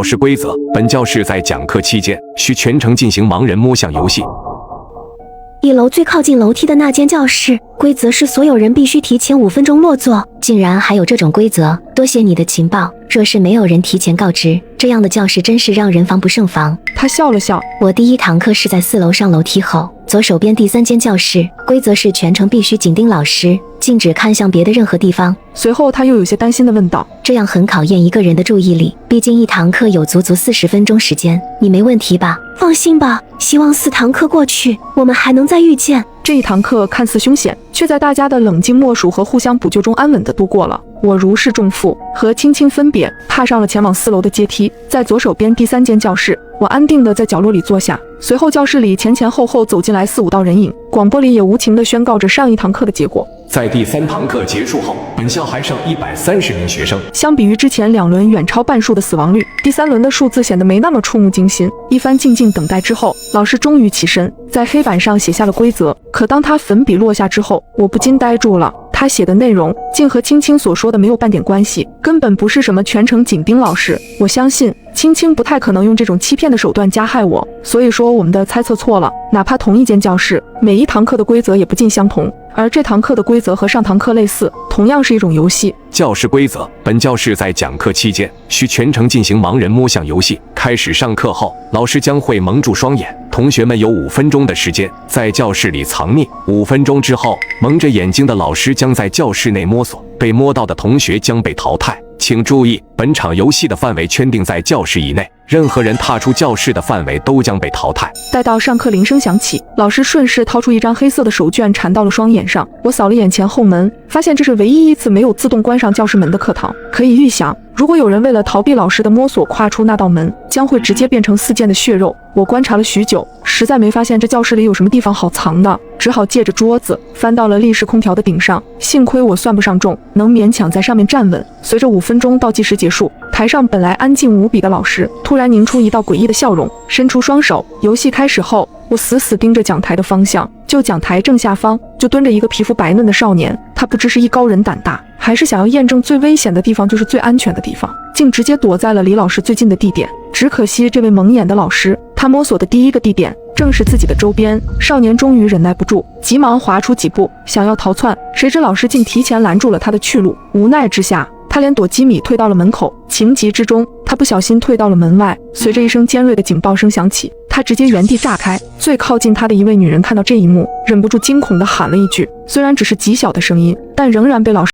教室规则：本教室在讲课期间需全程进行盲人摸象游戏。1楼最靠近楼梯的那间教室，规则是所有人必须提前5分钟落座。竟然还有这种规则，多谢你的情报。若是没有人提前告知，这样的教室真是让人防不胜防。他笑了笑，我第1堂课是在4楼上楼梯后，左手边第3间教室，规则是全程必须紧盯老师，禁止看向别的任何地方。随后他又有些担心地问道：这样很考验一个人的注意力，毕竟1堂课有足足40分钟时间，你没问题吧？放心吧，希望4堂课过去，我们还能再遇见。这1堂课看似凶险，却在大家的冷静默数和互相补救中安稳地度过了。我如释重负，和青青分别，踏上了前往4楼的阶梯。在左手边第3间教室，我安定地在角落里坐下。随后教室里前前后后走进来4、5道人影，广播里也无情地宣告着上1堂课的结果。在第3堂课结束后，本校还剩130名学生。相比于之前2轮远超半数的死亡率，第3轮的数字显得没那么触目惊心。一番静静等待之后，老师终于起身，在黑板上写下了规则。可当他粉笔落下之后，我不禁呆住了。他写的内容竟和青青所说的没有半点关系，根本不是什么全程紧盯老师。我相信青青不太可能用这种欺骗的手段加害我，所以说我们的猜测错了。哪怕同一间教室，每1堂课的规则也不尽相同，而这堂课的规则和上堂课类似，同样是一种游戏。教室规则：本教室在讲课期间需全程进行盲人摸象游戏。开始上课后，老师将会蒙住双眼，同学们有5分钟的时间在教室里藏匿。5分钟之后，蒙着眼睛的老师将在教室内摸索，被摸到的同学将被淘汰。请注意，本场游戏的范围圈定在教室以内，任何人踏出教室的范围都将被淘汰。待到上课铃声响起，老师顺势掏出一张黑色的手绢缠到了双眼上。我扫了眼前后门，发现这是唯一一次没有自动关上教室门的课堂。可以预想，如果有人为了逃避老师的摸索跨出那道门，将会直接变成4件的血肉。我观察了许久，实在没发现这教室里有什么地方好藏的，只好借着桌子翻到了立式空调的顶上。幸亏我算不上重，能勉强在上面站稳。随着5分钟倒计时结束，台上本来安静无比的老师突然凝出一道诡异的笑容，伸出双手。游戏开始后，我死死盯着讲台的方向，就讲台正下方就蹲着一个皮肤白嫩的少年。他不知是艺高人胆大，还是想要验证最危险的地方就是最安全的地方，竟直接躲在了离老师最近的地点。只可惜这位蒙眼的老师，他摸索的第一个地点正是自己的周边。少年终于忍耐不住，急忙滑出几步想要逃窜，谁知老师竟提前拦住了他的去路。无奈之下，他连躲几米退到了门口，情急之中，他不小心退到了门外。随着一声尖锐的警报声响起，他直接原地炸开。最靠近他的一位女人看到这一幕，忍不住惊恐地喊了一句，虽然只是极小的声音，但仍然被老师